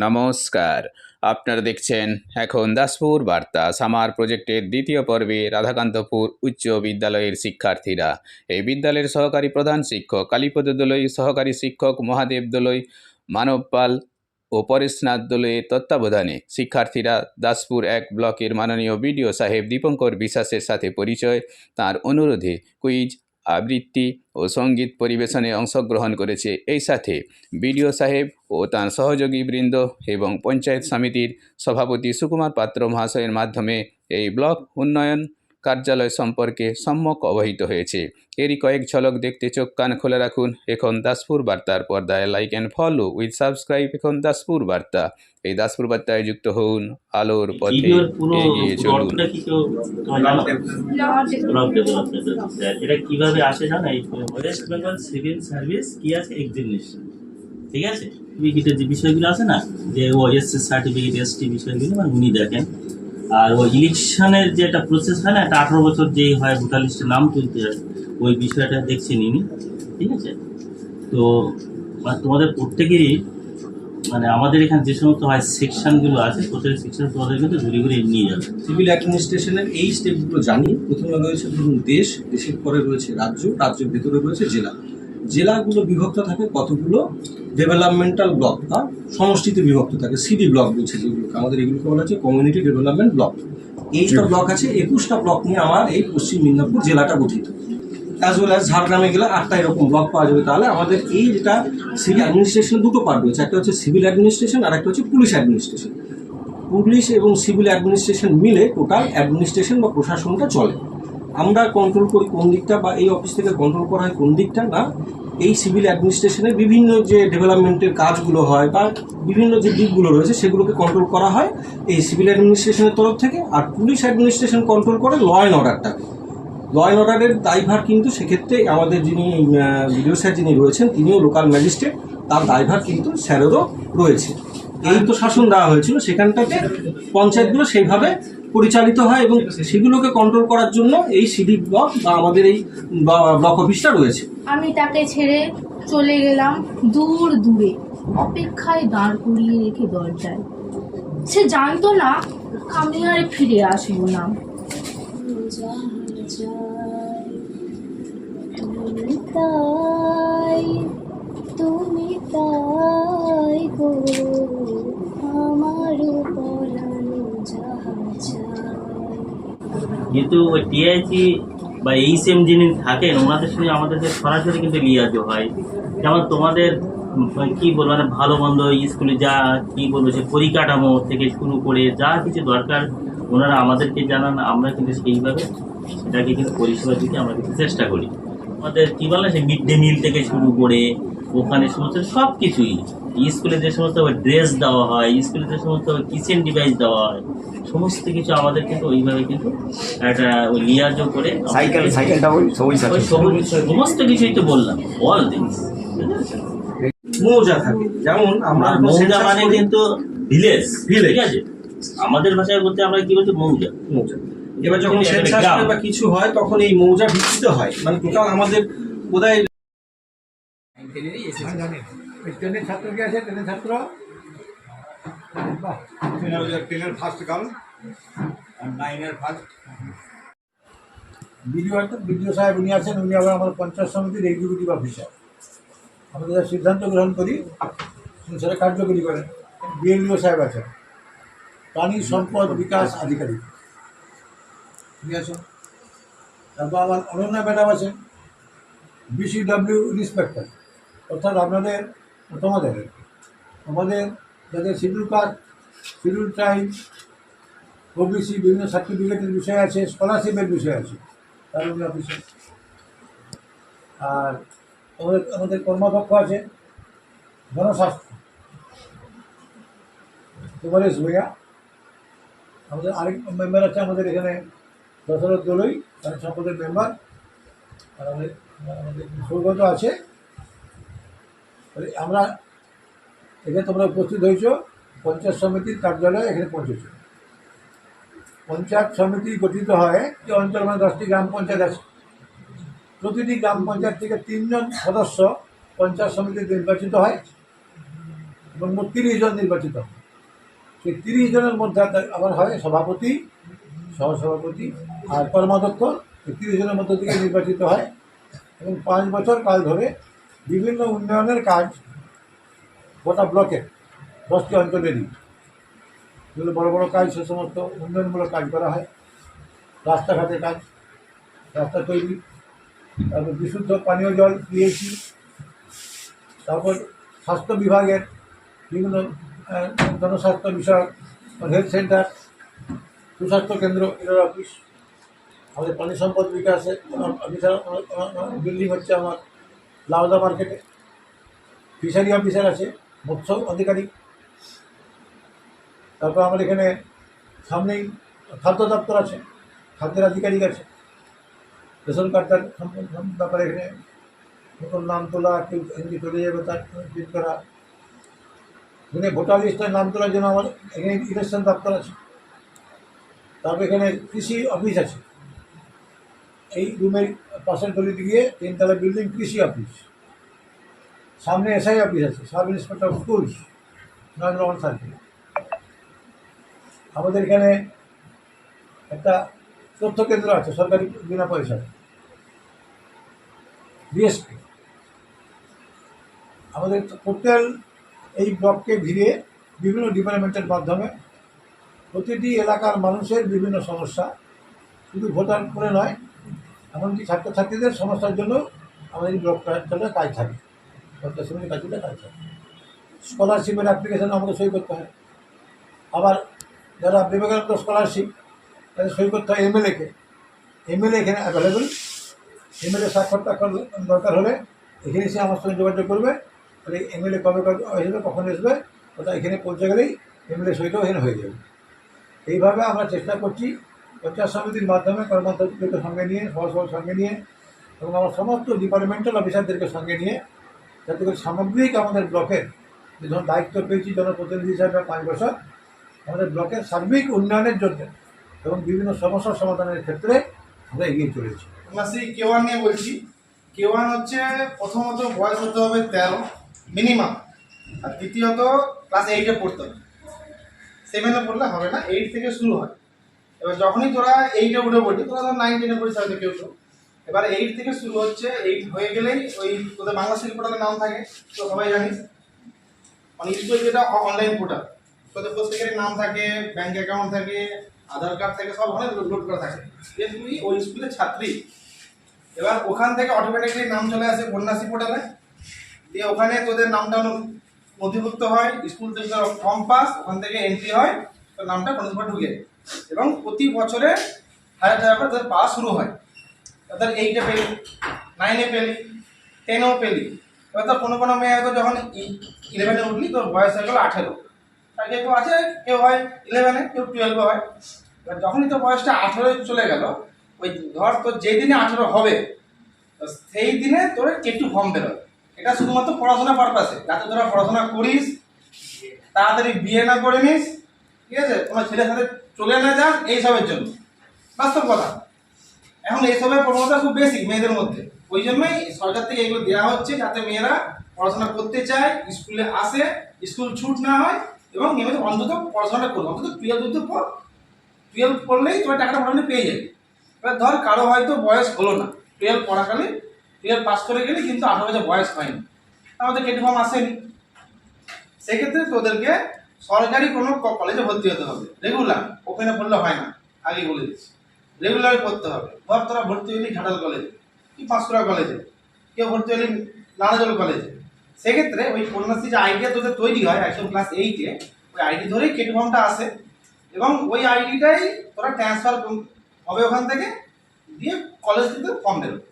নমস্কার, আপনারা দেখছেন এখন দাসপুর বার্তা। সামার প্রজেক্টের দ্বিতীয় পর্বে রাধাকান্তপুর উচ্চ বিদ্যালয়ের শিক্ষার্থীরা। এই বিদ্যালয়ের সহকারী প্রধান শিক্ষক কালীপদ দোলই, সহকারী শিক্ষক মহাদেব দোলই, মানব পাল ও পরেশনাথ দোলইয়ের তত্ত্বাবধানে শিক্ষার্থীরা দাসপুর 1 ব্লকের মাননীয় বিডিও সাহেব দীপঙ্কর বিশ্বাসের সাথে পরিচয়। তার অনুরোধে কুইজ, আবৃত্তি ও সঙ্গীত পরিবেশনে অংশগ্রহণ করেছে। এই সাথে বিডিও সাহেব ও তার সহযোগী বৃন্দ এবং পঞ্চায়েত সমিতির সভাপতি সুকুমার পাত্র মহাশয়ের মাধ্যমে এই ব্লক উন্নয়ন কার্যালয় সম্পর্কে সম্যক অবহিত হয়েছে। এরই কয়েক ঝলক দেখতে চোখ কান খুলে রাখুন এখন দাসপুর বার্তার পর্দায়। Like and follow with subscribe এখন দাসপুর বার্তা। এই দাসপুর বার্তায় যুক্ত হন, আলোর পথে এগিয়ে চলুন। এটা কিভাবে আসে জানো? এই ওয়েস্ট বেঙ্গল সিভিল সার্ভিস কি আছে এক্সামিনেশন, ঠিক আছে, সার্টিফিকেটের যে বিষয়গুলো আছে না, যে ওএসসি সার্টিফিকেট, এসটি বিষয়গুলো মানে উনি দেখেন। আর ওই ইলেকশনের যে একটা প্রসেস হয় না, একটা 18 বছর যেই হয় ভোটার লিস্টে নাম তুলতে হয়, ওই বিষয়টা দেখছেন ইনি, ঠিক আছে। তো তোমাদের প্রত্যেকেরই মানে আমাদের এখানে যে সমস্ত হয় সেকশনগুলো আছে, প্রত্যেক সেকশন তোমাদের কিন্তু ঘুরে ঘুরে নিয়ে যাবে। সিভিল অ্যাডমিনিস্ট্রেশনের এই স্টেপগুলো জানি। প্রথমে রয়েছে ধরুন দেশ, দেশের পরে রয়েছে রাজ্য, রাজ্যের ভেতরে রয়েছে জেলা। জেলাগুলো বিভক্ত থাকে কতগুলো ডেভেলপমেন্টাল ব্লক বা সমষ্টিতে বিভক্ত থাকে, সিডি ব্লক বলছে যেগুলোকে, আমাদের এগুলোকে বলা হচ্ছে কমিউনিটি ডেভেলপমেন্ট ব্লক। এইটা ব্লক আছে, 21টা ব্লক নিয়ে আমার এই পশ্চিম মেদিনীপুর জেলাটা গঠিত। অ্যাজ ওয়েল অ্যাজ ঝাড়গ্রামে গেলে 8টা এরকম ব্লক পাওয়া যাবে। তাহলে আমাদের এই যেটা সিভিল অ্যাডমিনিস্ট্রেশন দুটো পার্ট রয়েছে, একটা হচ্ছে সিভিল অ্যাডমিনিস্ট্রেশন আর একটা হচ্ছে পুলিশ অ্যাডমিনিস্ট্রেশন। পুলিশ এবং সিভিল অ্যাডমিনিস্ট্রেশন মিলে টোটাল অ্যাডমিনিস্ট্রেশন বা প্রশাসনটা চলে। আমরা কন্ট্রোল করি কোন দিকটা, বা এই অফিস থেকে কন্ট্রোল করা হয় কোন দিকটা না, এই সিভিল অ্যাডমিনিস্ট্রেশনের বিভিন্ন যে ডেভেলপমেন্টের কাজগুলো হয় বা বিভিন্ন যে দিকগুলো রয়েছে সেগুলোকে কন্ট্রোল করা হয় এই সিভিল অ্যাডমিনিস্ট্রেশনের তরফ থেকে। আর পুলিশ অ্যাডমিনিস্ট্রেশন কন্ট্রোল করে ল অ্যান্ড অর্ডারটাকে। ল অ্যান্ড অর্ডারের দায়ভার কিন্তু সেক্ষেত্রে আমাদের যিনি বিডিও স্যার যিনি রয়েছেন, তিনিও লোকাল ম্যাজিস্ট্রেট, তার দায়ভার কিন্তু স্যারেরও রয়েছে। এই তো শাসন দেওয়া হয়েছিল, সেখানটাতে পঞ্চায়েতগুলো সেইভাবে পরিচালিত হয় এবং সেগুলোকে কন্ট্রোল করার জন্য এই সিডি ব্লক বা আমাদের এই ব্লক অফিসটা রয়েছে। আমি তাকে ছেড়ে চলে গেলাম দূর দূরে, অপেক্ষায় দাঁড় করিয়ে রেখে দরজায়। সে জানতো না আমি আর ফিরে আসবো না। তুমি তাই গো আমার পরানো জাহাজ। কিন্তু ওই টিআইসি বা এইচএম যিনি থাকেন ওনাদের সঙ্গে আমাদের সরাসরি কিন্তু লিয়াজ হয়। যেমন তোমাদের কি বলবো, মানে ভালো মন্দ স্কুলে যা কি বলবো সে পরিকাঠামো থেকে শুরু করে যা কিছু দরকার ওনারা আমাদেরকে জানান, আমরা কিন্তু সেইভাবে সেটাকে কিন্তু পরিষেবা দিতে আমরা কিন্তু চেষ্টা করি। আমাদের কি বলে সে মিড ডে মিল থেকে শুরু করে ওখানে সমস্ত সব কিছুই, স্কুলে যে সমস্ত ড্রেস দেওয়া হয়, স্কুলে যে সমস্ত কিচেন ডিভাইস দেওয়া হয়, সমস্ত কিছু আমাদের কিন্তু ওইভাবে কিন্তু একটা ওই লিয়াজও করে সমস্ত কিছুই তো বললাম, অল থিংস। মৌজা থাকে, যেমন আমরা মৌজা মানে কিন্তু ভিলেজ, ঠিক আছে, আমাদের ভাষায় বলতে আমরা কি বলছি মৌজা। এবার যখন সেন্সাস বা কিছু হয় তখন এই মৌজা ভিত্তিতে হয়, মানে টোটাল আমাদের বোধহয় টেনের ছাত্র কি আছে? টেনের ছাত্র টেনের ফার্স্ট কাল আর 9-এর ফার্স্ট। বিডিও সাহেব উনি আছেন, উনি আবার আমাদের পঞ্চায়েত সমিতির এক্সিকিউটিভ অফিসার। আমাদের যা সিদ্ধান্ত গ্রহণ করি সেটা কার্যকরী করেন। বিএলডিও সাহেব আছেন, প্রাণী সম্পদ বিকাশ আধিকারিক ঠিক আছে। তারপর আমার অনন্যা ম্যাডাম আছেন, বিসিডব্লিউ ইন্সপেক্টর। অর্থাৎ আপনাদের আমাদের যাদের schedule caste, schedule tribe, OBC বিভিন্ন সার্টিফিকেটের বিষয় আছে, স্কলারশিপের বিষয় আছে, তার উনি অফিসে। আর আমাদের কর্মাধ্যক্ষ আছে জনস্বাস্থ্য কুমারেশ ভূঁইয়া। আমাদের আরেক মেম্বার আছে আমাদের এখানে দশরথ দোলই, তার সম্পদের মেম্বার। আর আমাদের সৌগত আছে। আমরা এখানে তোমরা উপস্থিত হয়েছ পঞ্চায়েত সমিতির কার্যালয়ে, এখানে পৌঁছেছ। পঞ্চায়েত সমিতি গঠিত হয় যে অঞ্চল, মানে 10টি গ্রাম পঞ্চায়েত আছে। প্রতিটি গ্রাম পঞ্চায়েত থেকে 3 জন সদস্য পঞ্চায়েত সমিতিতে নির্বাচিত হয় এবং মোট 30 জন নির্বাচিত হয়। সেই 30 জনের মধ্যে আবার হয় সভাপতি, সহসভাপতি আর কর্মাধ্যক্ষ। এই 30 জনের মধ্য থেকে নির্বাচিত হয় এবং 5 বছর কাল ধরে বিভিন্ন উন্নয়নের কাজ গোটা ব্লকের 10টি অঞ্চলেরই যেগুলো বড় বড় কাজ, সে সমস্ত উন্নয়নমূলক কাজ করা হয়। রাস্তাঘাটের কাজ, রাস্তা তৈরি, তারপর বিশুদ্ধ পানীয় জল দিয়েছি, তারপর স্বাস্থ্য বিভাগের বিভিন্ন জনস্বাস্থ্য বিষয়ক হেলথ সেন্টার, সুস্বাস্থ্য কেন্দ্র, এর অফিস, আমাদের প্রাণী সম্পদ বিকাশে অফিসার বিল্ডিং হচ্ছে আমার লাউদা মার্কেটে, ফিশারি অফিসার আছে, মৎস্য আধিকারিক, তারপর আমার এখানে সামনেই খাদ্য দপ্তর আছে, খাদ্যের আধিকারিক আছে, রেশন কার্ডটার ব্যাপারে এখানে নতুন নাম তোলা, কেউ এমনি চলে যাবে তার প্রিন্ট করা, এখানে ভোটার লিস্টের নাম তোলার জন্য আমার এখানে ইলেকশন দপ্তর আছে। তারপর এখানে কৃষি অফিস আছে, এই রুমের পাশের গলিতে গিয়ে 3 তলা বিল্ডিং কৃষি অফিস, সামনে এসআই অফিস আছে, sub inspector of schools, Narendra circle. আমাদের এখানে একটা তথ্য কেন্দ্র আছে সরকারি বিনা পয়সায়, বিএসপি। আমাদের টোটাল এই ব্লককে ঘিরে বিভিন্ন ডিপার্টমেন্টের মাধ্যমে প্রতিটি এলাকার মানুষের বিভিন্ন সমস্যা, শুধু ভোটার করে নয়, এমনকি ছাত্রছাত্রীদের সমস্যার জন্য আমাদের এই ব্লকটা কাজ থাকে, পঞ্চায়েত সমিতির কাজটা কাজ থাকে। স্কলারশিপের অ্যাপ্লিকেশন আমাদের সই করতে হয়, আবার যারা বিবেকানন্দ স্কলারশিপ তাদের সই করতে হয় এমএলএকে, এমএলএ এখানে অ্যাভেলেবেল, এমএলএ স্বাক্ষরটা দরকার হলে এখানে এসে আমার সঙ্গে যোগাযোগ করবে, তাহলে এমএলএ কবে আসবে, কখন আসবে, ওটা এখানে পৌঁছে গেলেই এমএলএ সইটাও এখানে হয়ে যাবে। এইভাবে আমরা চেষ্টা করছি পঞ্চায়েত সমিতির মাধ্যমে কর্মকর্তাদেরকে সঙ্গে নিয়ে, সহসভার সঙ্গে নিয়ে এবং আমার সমস্ত ডিপার্টমেন্টাল অফিসারদেরকে সঙ্গে নিয়ে, যাতে করে সামগ্রিক আমাদের ব্লকের যে ধরুন দায়িত্ব পেয়েছি জনপ্রতিনিধি হিসাবে 5 বছর, আমাদের ব্লকের সার্বিক উন্নয়নের জন্য এবং বিভিন্ন সমস্যার সমাধানের ক্ষেত্রে আমরা এগিয়ে চলেছি। আমরা সেই K1 নিয়ে বলছি। K1 হচ্ছে প্রথমত বয়স হতে হবে 13 মিনিমাম, আর দ্বিতীয়ত ক্লাস 8-এ পড়তে হবে। 7-এ পড়লে হবে না, 8 থেকে শুরু হয়। এবার যখনই তোরা 8-এ উঠে পড়বি, তোরা ধর 9-10-এ পড়িস হয়তো কেউ কেউ, এবার 8 থেকে শুরু হচ্ছে। 8 হয়ে গেলেই ওই তোদের বাংলা শিল্প পোর্টালের নাম থাকে, তো সবাই জানিস। মানে স্কুল যেটা অনলাইন পোর্টাল, তোদের প্রত্যেকের নাম থাকে, ব্যাংক অ্যাকাউন্ট থাকে, আধার কার্ড থাকে, সব ওখানে লোড করা থাকে যে তুই ওই স্কুলের ছাত্রী। এবার ওখান থেকে অটোমেটিকলি নাম চলে আসে কন্যাশ্রী পোর্টালে, দিয়ে ওখানে তোদের নামটা নথিভুক্ত হয়, স্কুল থেকে ফর্ম পাস, ওখান থেকে এন্ট্রি হয়, তোর নামটা কন্যাশ্রী ঢুকে। এবং প্রতি বছরে 1000 টাকা করে তোদের পাওয়া শুরু হয়। তাদের 8-এ পেলি, 9-এ পেলি, 10-এও পেলি। এবার তোর কোনো কোনো মেয়ে হয়তো যখন 11-এ উঠলি, তোর বয়স হয়ে গেল 18, আর কেউ আছে কেউ হয় 11-এ, কেউ 12-এ হয়। এবার যখনই তোর বয়সটা 18-এ চলে গেল, ওই ধর তোর যেদিনে 18 হবে সেই দিনে তোর K2 ফর্ম বেরোয়। এটা শুধুমাত্র পড়াশোনা পারপাসে, যাতে তোরা পড়াশোনা করিস, তাড়াতাড়ি বিয়ে না করে নিস, ঠিক আছে, কোনো ছেলের সাথে চলে না যাস, এইসবের জন্য। বাস্তব কথা, এখন এইসবের প্রবণতা খুব বেশি মেয়েদের মধ্যে, ওই জন্যই সরকার থেকে এগুলো দেওয়া হচ্ছে, যাতে মেয়েরা পড়াশোনা করতে চায়, স্কুলে আসে, স্কুল ছুট না হয় এবং নিয়মিত অন্তত পড়াশোনাটা করবে। অন্তত 12 পর, 12 পড়লেই তোমার টাকাটা মোটামুটি পেয়ে যাবে। এবার ধর কারো হয়তো বয়স হলো না, 12 পড়াকালে 12 পাস করে গেলে কিন্তু 18 বছর বয়স হয়নি, আমাদের K2 ফর্ম আসেনি, সেক্ষেত্রে তোদেরকে সরকারি কোনো কলেজে ভর্তি হতে হবে রেগুলার, ওখানে পড়লে হয় না, আগে বলে দিচ্ছি, রেগুলার পড়তে হবে। ধর তোরা ভর্তি হলি ঘাটাল কলেজে কি পাঁশকুড়া কলেজে, কেউ ভর্তি হলি নানাজল কলেজে, সেক্ষেত্রে ওই কন্যাশ্রী যে আইডিয়া তোদের তৈরি হয় একদম ক্লাস 8-এ, ওই আইডি ধরেই K2 ফর্মটা আসে এবং ওই আইডিটাই তোরা ট্রান্সফার হবে ওখান থেকে, দিয়ে কলেজ থেকে ফর্ম বেরোবে,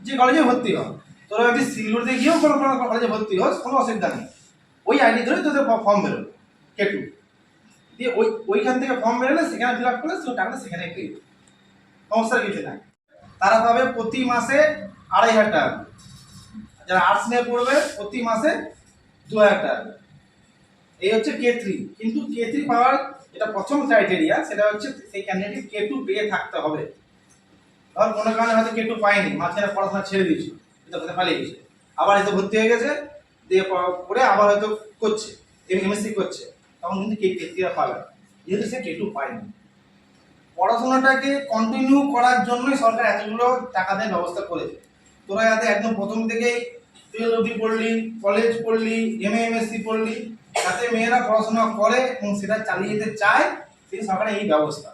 যে কলেজে ভর্তি হয়। তোরা যদি শিলিগুড়িতে গিয়েও কোনো কলেজে ভর্তি হোস, কোনো অসুবিধা নেই, ওই আইডি ধরে তোদের ফর্ম বেরোবে K2, দিয়ে ওইখান থেকে ফর্ম বেরোলে সেখানে ফিল আপ করলে সেই টাকাটা সেখানে পেয়ে, সমস্যার কিছু নাই। তারা পাবে প্রতি মাসে 2500 টাকা, যারা আর্টস নিয়ে পড়বে প্রতি মাসে 2000 টাকা। এই হচ্ছে K3। কিন্তু K3 পাওয়ার যেটা প্রথম ক্রাইটেরিয়া, সেটা হচ্ছে সেই ক্যান্ডিডেট K2 পেয়ে থাকতে হবে। ধর কোনো কারণে হয়তো কেটু পায়নি, মাঝখানে পড়াশোনা ছেড়ে দিয়েছে, কোথায় পালিয়ে গেছে, আবার এসে ভর্তি হয়ে গেছে, দিয়ে পড়ে আবার হয়তো করছে, এমএসসি করছে, তখন কিন্তু কেটিরা পাবে না, যেহেতু সে কেটু পায়নি। পড়াশোনাটাকে কন্টিনিউ করার জন্যই সরকার এতগুলো টাকা দেওয়ার ব্যবস্থা করেছে। তোরা যাতে একদম প্রথম থেকেই 12 অবধি পড়লি, কলেজ পড়লি, এমএসসি পড়লি, যাতে মেয়েরা পড়াশোনা করে এবং সেটা চালিয়ে যেতে চায়, সেই সরকারের এই ব্যবস্থা।